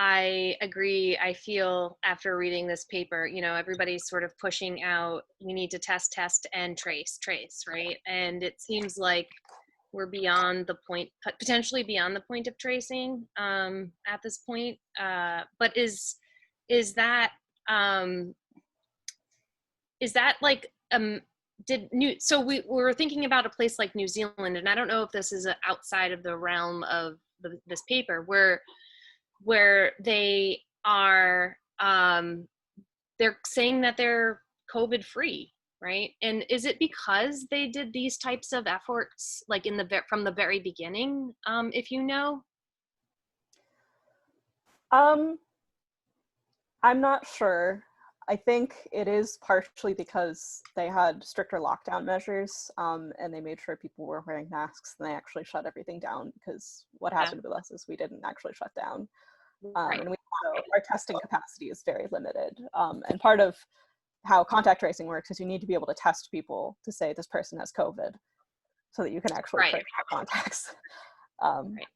I agree. I feel after reading this paper, you know, everybody's sort of pushing out, we need to test, and trace, right? And it seems like we're beyond the point, potentially beyond the point of tracing at this point. But is that um, like so we were thinking about a place like New Zealand, and I don't know if this is outside of the realm of this paper, where they are they're saying that they're COVID free, right? And is it because they did these types of efforts like from the very beginning, if you know? I'm not sure. I think it is partially because they had stricter lockdown measures, and they made sure people were wearing masks, and they actually shut everything down, because what happened with us is we didn't actually shut down. Right. And our testing capacity is very limited. And part of how contact tracing works is you need to be able to test people to say this person has COVID, so that you can actually trace their contacts. Right.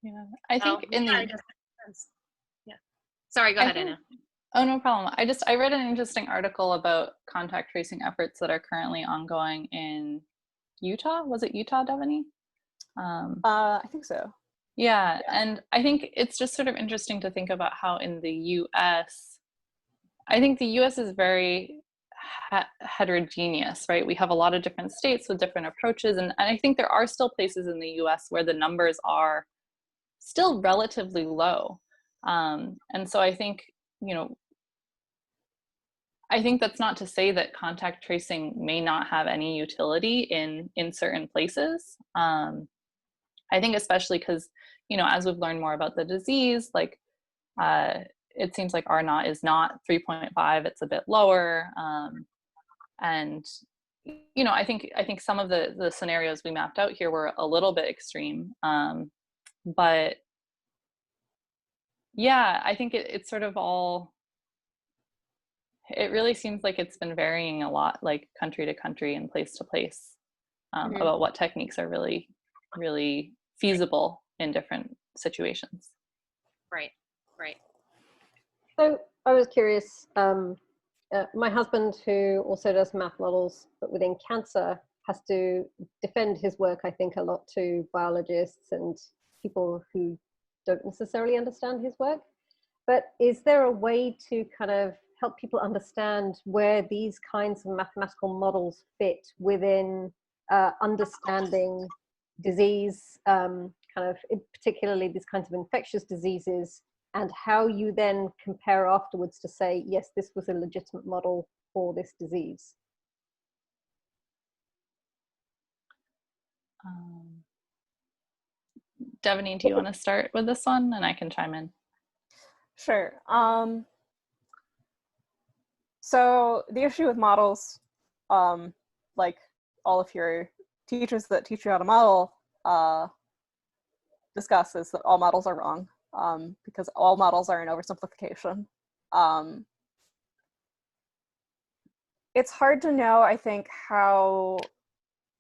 Yeah, I think yeah. Sorry, go ahead, Anna. Oh, no problem. I read an interesting article about contact tracing efforts that are currently ongoing in Utah. Was it Utah, Devany? I think so. Yeah, and I think it's just sort of interesting to think about how in the US, I think the US is very heterogeneous, right? We have a lot of different states with different approaches, and I think there are still places in the US where the numbers are still relatively low. And so I think, I think that's not to say that contact tracing may not have any utility in certain places. I think especially because, as we've learned more about the disease, like it seems like R0 is not 3.5, it's a bit lower. And, I think some of the scenarios we mapped out here were a little bit extreme. But yeah, I think it's sort of all, it really seems like it's been varying a lot, like country to country and place to place, about what techniques are really, really feasible in different situations. Right. So I was curious, my husband, who also does math models, but within cancer, has to defend his work, I think, a lot to biologists and people who don't necessarily understand his work. But is there a way to kind of help people understand where these kinds of mathematical models fit within understanding disease, particularly these kinds of infectious diseases, and how you then compare afterwards to say, yes, this was a legitimate model for this disease? Devany, do you want to start with this one, and I can chime in? Sure. So the issue with models, like all of your teachers that teach you how to model discuss, is that all models are wrong, because all models are an oversimplification. It's hard to know, I think, how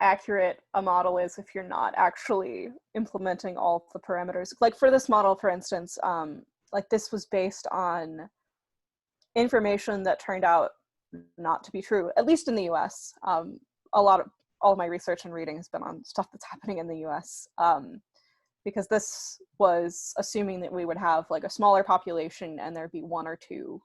accurate a model is if you're not actually implementing all of the parameters. Like for this model, for instance, like this was based on information that turned out not to be true, at least in the US. All of my research and reading has been on stuff that's happening in the US, because this was assuming that we would have like a smaller population and there'd be 1 or 2,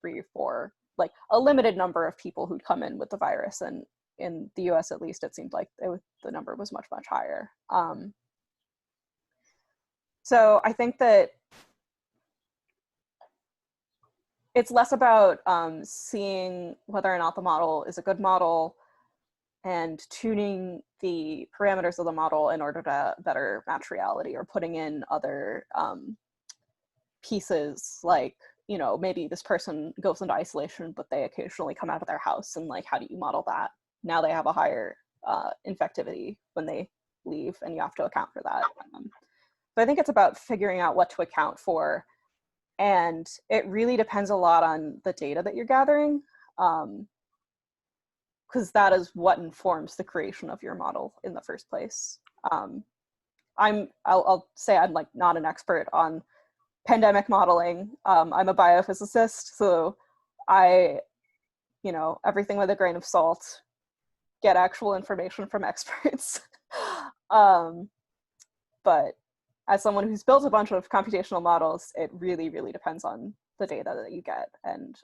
3 or 4, like a limited number of people who'd come in with the virus. And in the US, at least, it seemed like the number was much, much higher. So I think that it's less about seeing whether or not the model is a good model and tuning the parameters of the model in order to better match reality, or putting in other pieces, like, maybe this person goes into isolation, but they occasionally come out of their house, and like, how do you model that? Now they have a higher infectivity when they leave, and you have to account for that. So I think it's about figuring out what to account for. And it really depends a lot on the data that you're gathering, because that is what informs the creation of your model in the first place. I'll say I'm like not an expert on pandemic modeling. I'm a biophysicist, so I, everything with a grain of salt, get actual information from experts. But as someone who's built a bunch of computational models, it really, really depends on the data that you get and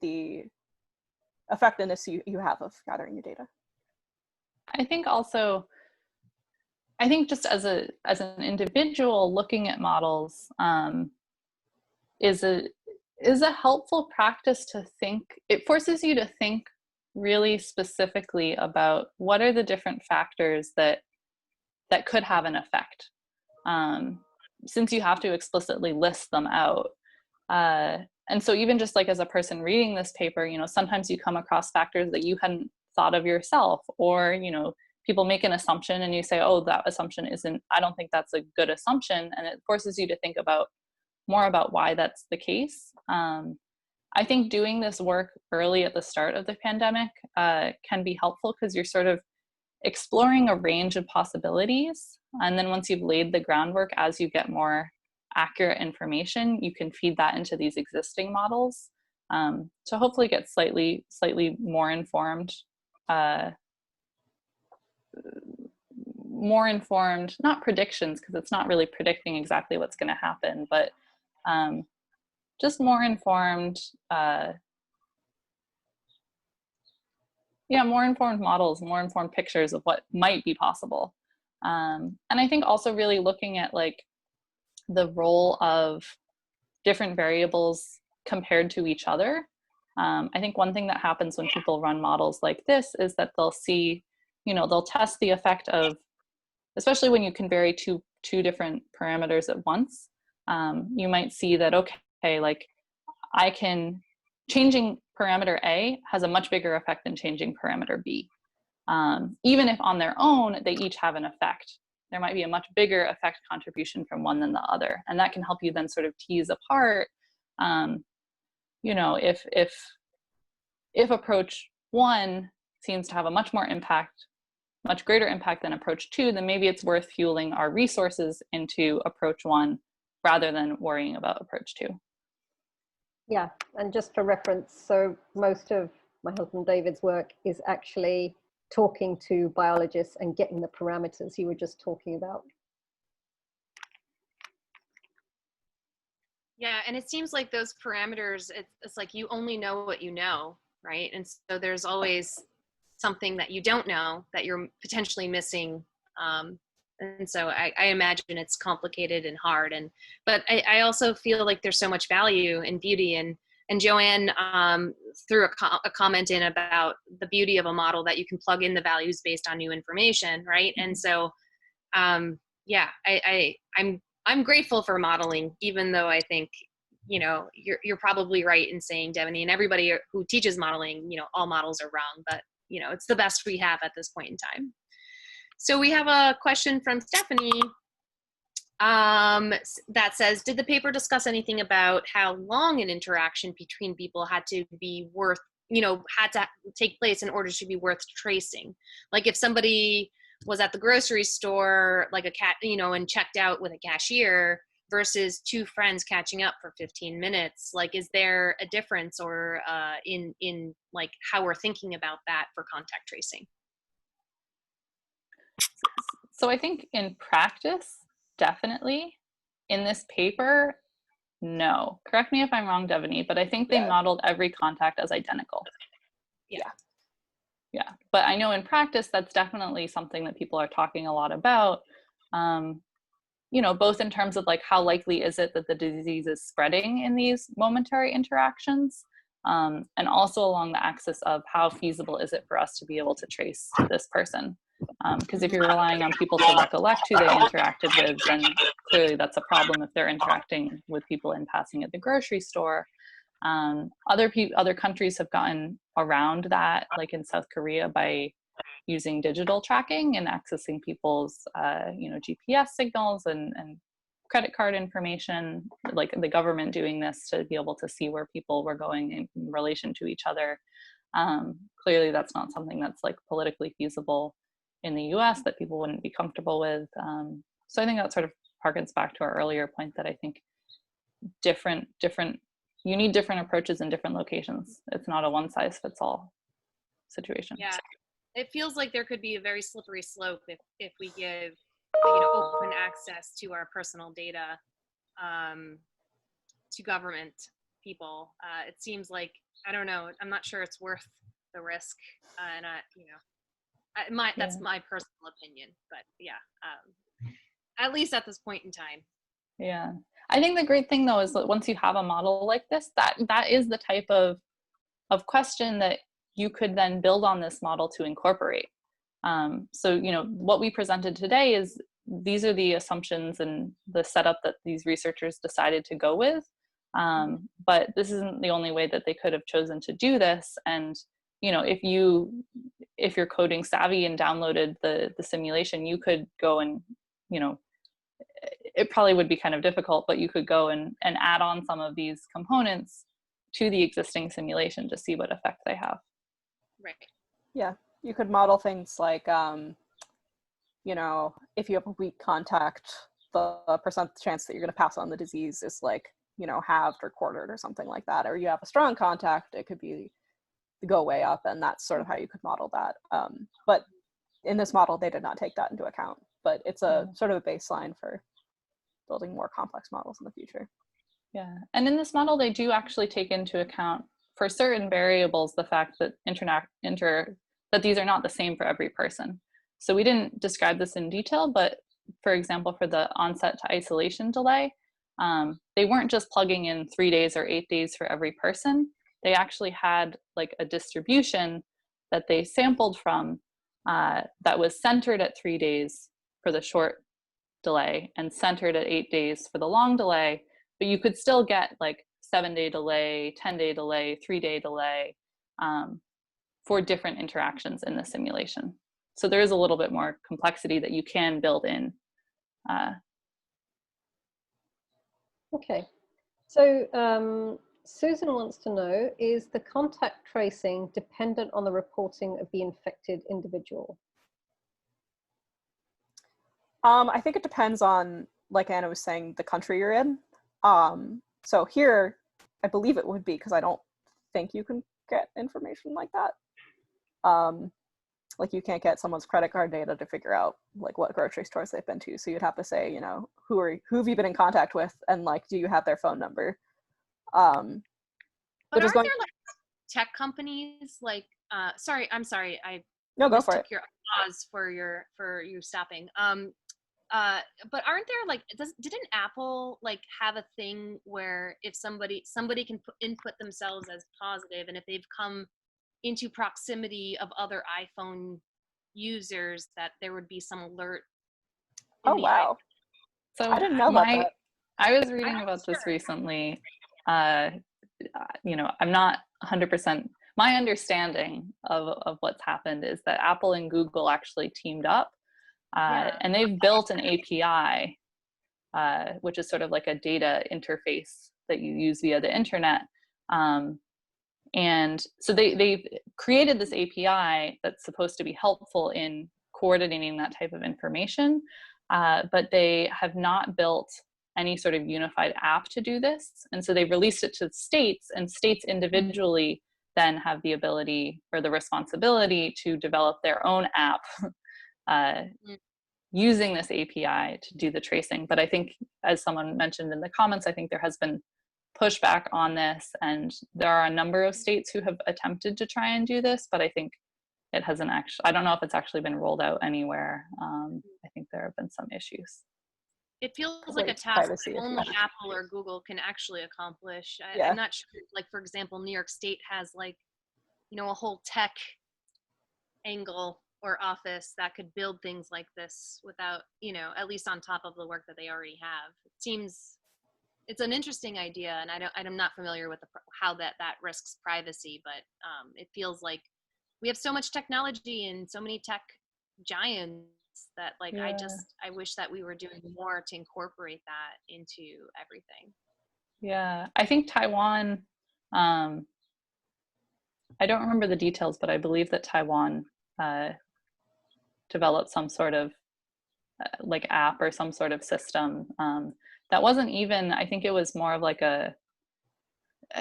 the effectiveness you have of gathering your data. I think also, I think just as an individual, looking at models is a helpful practice to think. It forces you to think really specifically about what are the different factors that could have an effect, since you have to explicitly list them out. And so even just like as a person reading this paper, sometimes you come across factors that you hadn't thought of yourself, or, people make an assumption and you say, oh, that assumption I don't think that's a good assumption. And it forces you to think more about why that's the case. I think doing this work early at the start of the pandemic can be helpful, because you're sort of exploring a range of possibilities. And then once you've laid the groundwork, as you get more accurate information, you can feed that into these existing models to hopefully get slightly more informed, not predictions, because it's not really predicting exactly what's going to happen, but just more informed, more informed models, more informed pictures of what might be possible. And I think also really looking at like the role of different variables compared to each other. I think one thing that happens when people run models like this is that they'll see, they'll test the effect of, especially when you can vary two different parameters at once. You might see that, okay, like changing parameter A has a much bigger effect than changing parameter B. Even if on their own, they each have an effect, there might be a much bigger effect contribution from one than the other. And that can help you then sort of tease apart, if approach 1 seems to have a much greater impact than approach 2, then maybe it's worth fueling our resources into approach 1 rather than worrying about approach 2. Yeah, and just for reference, so most of my husband David's work is actually talking to biologists and getting the parameters you were just talking about. Yeah, and it seems like those parameters, it's like you only know what you know, right? And so there's always something that you don't know that you're potentially missing. And so I imagine it's complicated and hard. But I also feel like there's so much value in beauty. And Joanne threw a comment in about the beauty of a model that you can plug in the values based on new information, right? Mm-hmm. And so, yeah, I'm grateful for modeling, even though I think, you're probably right in saying, Devany, and everybody who teaches modeling, all models are wrong, but it's the best we have at this point in time. So we have a question from Stephanie that says, did the paper discuss anything about how long an interaction between people had to be worth, had to take place in order to be worth tracing? Like if somebody was at the grocery store, like a cat, and checked out with a cashier versus two friends catching up for 15 minutes, like, is there a difference or in like how we're thinking about that for contact tracing? So I think in practice, definitely. In this paper, no. Correct me if I'm wrong, Devany, but I think they modeled every contact as identical. Yeah. But I know in practice, that's definitely something that people are talking a lot about, both in terms of like how likely is it that the disease is spreading in these momentary interactions, and also along the axis of how feasible is it for us to be able to trace this person. Because if you're relying on people to recollect who they interacted with, then clearly that's a problem if they're interacting with people in passing at the grocery store. Other countries have gotten around that, like in South Korea, by using digital tracking and accessing people's GPS signals and credit card information, like the government doing this to be able to see where people were going in relation to each other. Clearly that's not something that's like politically feasible in the US that people wouldn't be comfortable with. So I think that's sort of harkens back to our earlier point that I think you need different approaches in different locations. It's not a one size fits all situation. Yeah, it feels like there could be a very slippery slope if we give open access to our personal data to government people. It seems like, I don't know, I'm not sure it's worth the risk, and that's my personal opinion, but yeah, at least at this point in time. Yeah, I think the great thing though is that once you have a model like this, that is the type of question that you could then build on this model to incorporate. So what we presented today is these are the assumptions and the setup that these researchers decided to go with, but this isn't the only way that they could have chosen to do this. And if you're coding savvy and downloaded the simulation, you could go and it probably would be kind of difficult, but you could go and add on some of these components to the existing simulation to see what effect they have. Right. Yeah, you could model things like, if you have a weak contact, the percent chance that you're going to pass on the disease is like, halved or quartered or something like that. Or you have a strong contact, it could be go way up, and that's sort of how you could model that. But in this model, they did not take that into account, but it's a sort of a baseline for building more complex models in the future. Yeah, and in this model, they do actually take into account for certain variables the fact that that these are not the same for every person. So we didn't describe this in detail, but for example, for the onset to isolation delay, they weren't just plugging in 3 days or 8 days for every person. They actually had like a distribution that they sampled from that was centered at 3 days for the short delay and centered at 8 days for the long delay, but you could still get like 7-day delay, 10-day delay, 3-day delay for different interactions in the simulation. So there is a little bit more complexity that you can build in. Okay, so Susan wants to know, is the contact tracing dependent on the reporting of the infected individual? I think it depends on, like Anna was saying, the country you're in. So here, I believe it would be, because I don't think you can get information like that. Like you can't get someone's credit card data to figure out like what grocery stores they've been to. So you'd have to say, who have you been in contact with, and like, do you have their phone number? But aren't there like tech companies like? I'm sorry, I no, go for it. your pause for you stopping. But aren't there like, didn't Apple like have a thing where if somebody can input themselves as positive, and if they've come into proximity of other iPhone users, that there would be some alert? Oh wow! So I didn't know about that. I was reading about this recently. I'm not 100%. My understanding of what's happened is that Apple and Google actually teamed up. And they've built an API, which is sort of like a data interface that you use via the internet. And so they've created this API that's supposed to be helpful in coordinating that type of information, but they have not built any sort of unified app to do this. And so they released it to states, and states individually then have the ability or the responsibility to develop their own app using this API to do the tracing. But I think, as someone mentioned in the comments, I think there has been pushback on this, and there are a number of states who have attempted to try and do this, but I think it hasn't actually, I don't know if it's actually been rolled out anywhere. I think there have been some issues. It feels like a task that only Apple or Google can actually accomplish. I'm not sure, like, for example, New York State has like, a whole tech angle or office that could build things like this without, at least on top of the work that they already have. It seems, it's an interesting idea, and I'm not familiar with how that risks privacy, but it feels like we have so much technology and so many tech giants that like, I wish that we were doing more to incorporate that into everything. Yeah, I think Taiwan, I don't remember the details, but I believe that Taiwan developed some sort of like app or some sort of system that wasn't even, I think it was more of like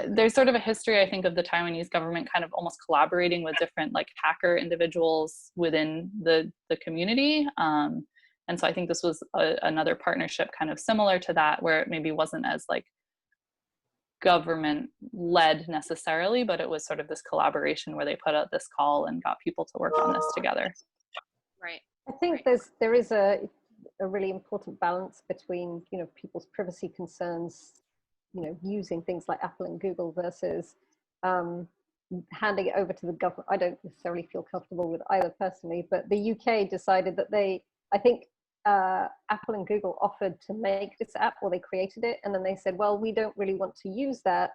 there's sort of a history, I think, of the Taiwanese government kind of almost collaborating with different like hacker individuals within the community. And so I think this was another partnership kind of similar to that, where it maybe wasn't as like government led necessarily, but it was sort of this collaboration where they put out this call and got people to work on this together. Right. I think there is a really important balance between, you know, people's privacy concerns, you know, using things like Apple and Google versus handing it over to the government. I don't necessarily feel comfortable with either personally, but the UK decided that I think Apple and Google offered to make this app, or they created it, and then they said, well, we don't really want to use that.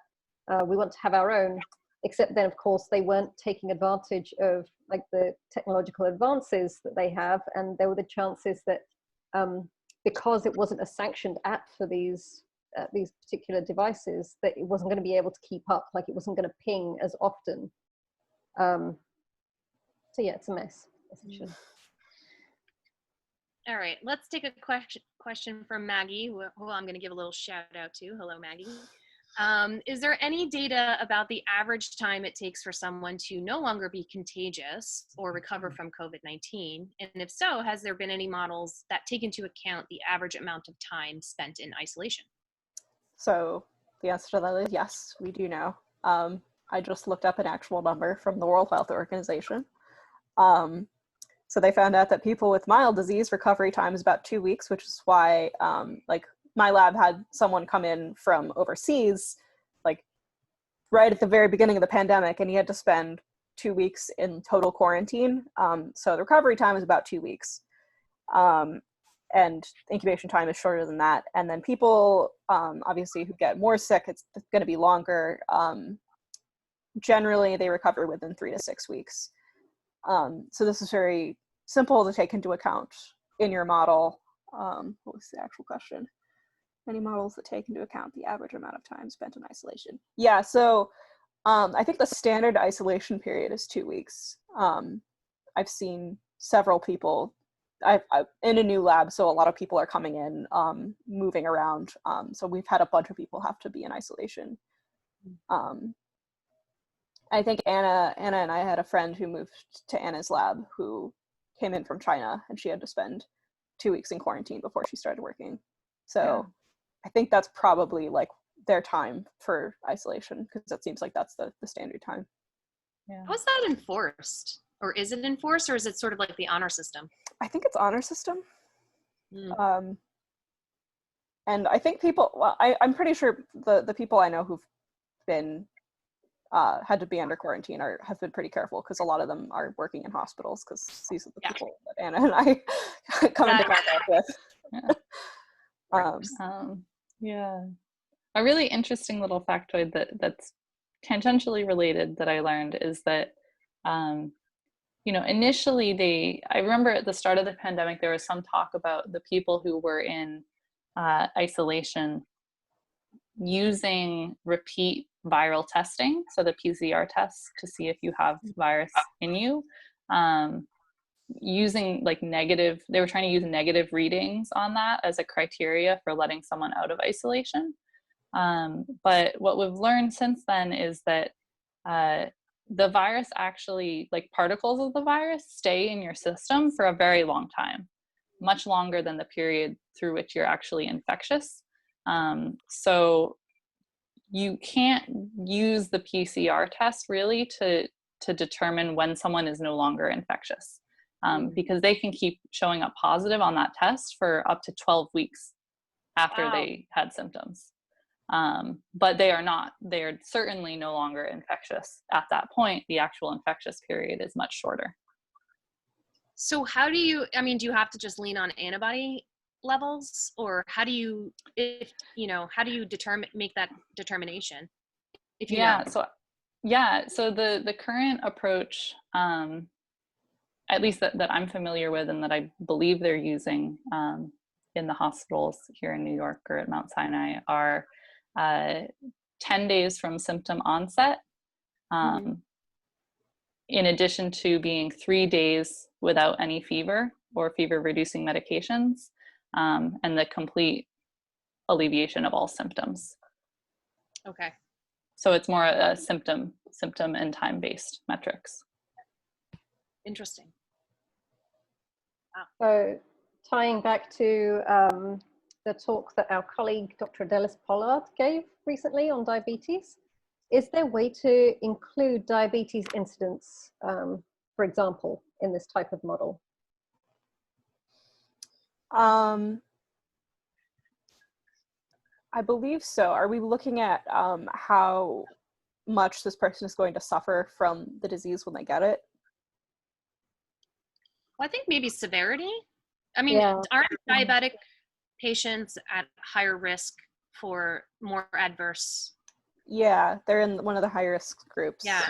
We want to have our own. Except then, of course, they weren't taking advantage of like the technological advances that they have, and there were the chances that because it wasn't a sanctioned app for these particular devices, that it wasn't going to be able to keep up, like it wasn't going to ping as often. So yeah, it's a mess. All right, let's take a question from Maggie, who I'm going to give a little shout out to. Hello, Maggie. Is there any data about the average time it takes for someone to no longer be contagious or recover from COVID-19? And if so, has there been any models that take into account the average amount of time spent in isolation? So the answer to that is yes, we do know. I just looked up an actual number from the World Health Organization. So they found out that people with mild disease recovery time is about 2 weeks, which is why like my lab had someone come in from overseas, like right at the very beginning of the pandemic, and he had to spend 2 weeks in total quarantine. So the recovery time is about 2 weeks. And incubation time is shorter than that. And then people, obviously, who get more sick, it's going to be longer. Generally, they recover within 3 to 6 weeks. So this is very simple to take into account in your model. What was the actual question? Any models that take into account the average amount of time spent in isolation? Yeah, so I think the standard isolation period is 2 weeks. I've seen several people, I'm in a new lab, so a lot of people are coming in, moving around. So we've had a bunch of people have to be in isolation. I think Anna and I had a friend who moved to Anna's lab who came in from China, and she had to spend 2 weeks in quarantine before she started working. So yeah. I think that's probably like their time for isolation, because it seems like that's the standard time. Yeah. How is that enforced? Or is it enforced, or is it sort of like the honor system? I think it's honor system. And I think people, well, I'm pretty sure the people I know who've been had to be under quarantine have been pretty careful, because a lot of them are working in hospitals, because these are the people that Anna and I come into contact with. Yeah. A really interesting little factoid that's tangentially related that I learned is that, you know, initially I remember at the start of the pandemic, there was some talk about the people who were in isolation using repeat viral testing, so the PCR tests to see if you have virus in you, using like they were trying to use negative readings on that as a criteria for letting someone out of isolation. But what we've learned since then is that the virus actually, like particles of the virus, stay in your system for a very long time, much longer than the period through which you're actually infectious. So you can't use the PCR test really to determine when someone is no longer infectious, because they can keep showing up positive on that test for up to 12 weeks after they had symptoms. But they are certainly no longer infectious at that point. The actual infectious period is much shorter. So how do you have to just lean on antibody levels, or how do you, make that determination? If you know. So the current approach, at least that I'm familiar with and that I believe they're using in the hospitals here in New York or at Mount Sinai, are 10 days from symptom onset, in addition to being 3 days without any fever or fever reducing medications, and the complete alleviation of all symptoms. Okay. So it's more a symptom and time-based metrics. Interesting. Wow. So tying back to the talk that our colleague Dr. Adelis Pollard gave recently on diabetes, is there a way to include diabetes incidence, for example, in this type of model? I believe so. Are we looking at how much this person is going to suffer from the disease when they get it? Well, I think maybe severity. I mean, Yeah. aren't diabetic patients at higher risk for more adverse? Yeah, they're in one of the high risk groups. Yeah.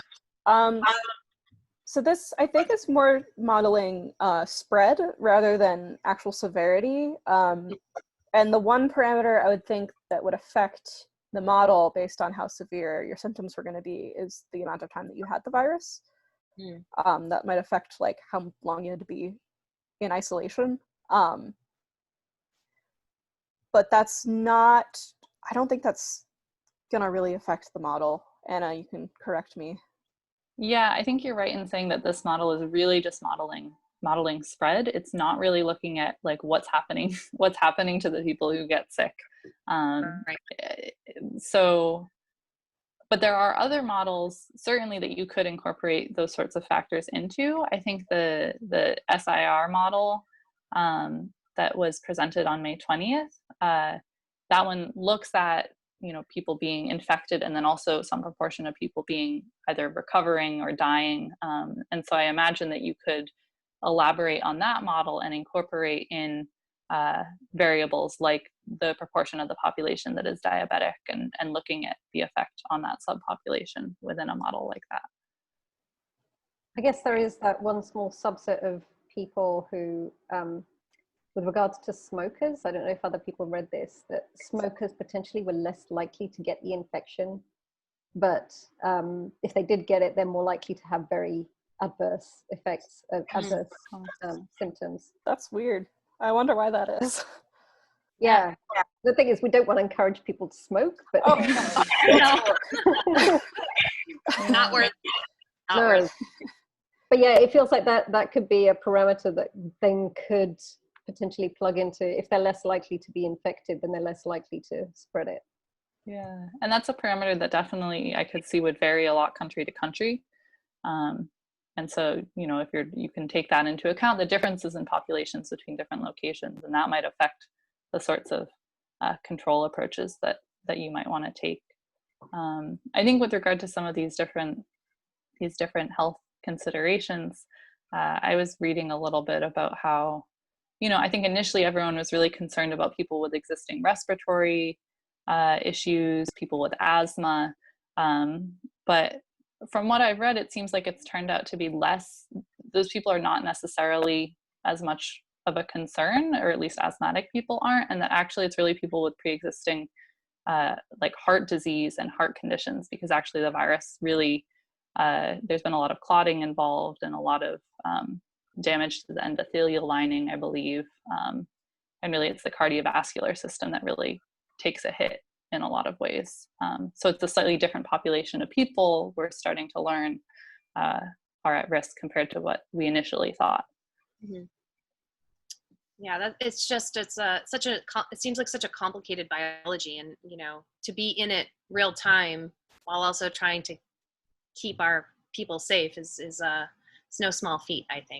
So this, I think, is more modeling spread rather than actual severity. And the one parameter I would think that would affect the model based on how severe your symptoms were going to be is the amount of time that you had the virus. That might affect like how long you had to be in isolation. But that's not, I don't think that's going to really affect the model. Anna, you can correct me. Yeah, I think you're right in saying that this model is really just modeling spread. It's not really looking at like what's happening to the people who get sick. Right. So, but there are other models certainly that you could incorporate those sorts of factors into. I think the SIR model that was presented on May 20th, that one looks at, you know, people being infected and then also some proportion of people being either recovering or dying. And so I imagine that you could elaborate on that model and incorporate in variables like the proportion of the population that is diabetic and looking at the effect on that subpopulation within a model like that. I guess there is that one small subset of people who, with regards to smokers, I don't know if other people read this, that smokers potentially were less likely to get the infection, but if they did get it, they're more likely to have very adverse effects of adverse symptoms. That's weird. I wonder why that is. Yeah. The thing is, we don't want to encourage people to smoke, but Not worth. Not no. worth. But yeah, it feels like that could be a parameter that then could potentially plug into, if they're less likely to be infected, then they're less likely to spread it. Yeah, and that's a parameter that definitely I could see would vary a lot country to country. And so, you know, if you can take that into account, the differences in populations between different locations, and that might affect the sorts of control approaches that you might want to take. I think with regard to some of these different health considerations, I was reading a little bit about how, you know, I think initially everyone was really concerned about people with existing respiratory issues, people with asthma, but from what I've read, it seems like it's turned out to be less, those people are not necessarily as much of a concern, or at least asthmatic people aren't, and that actually it's really people with pre-existing like heart disease and heart conditions, because actually the virus really, there's been a lot of clotting involved and a lot of damage to the endothelial lining, I believe, and really it's the cardiovascular system that really takes a hit in a lot of ways. So it's a slightly different population of people we're starting to learn are at risk compared to what we initially thought. Mm-hmm. Yeah, it seems like such a complicated biology, and you know, to be in it real time while also trying to keep our people safe is no small feat, I think.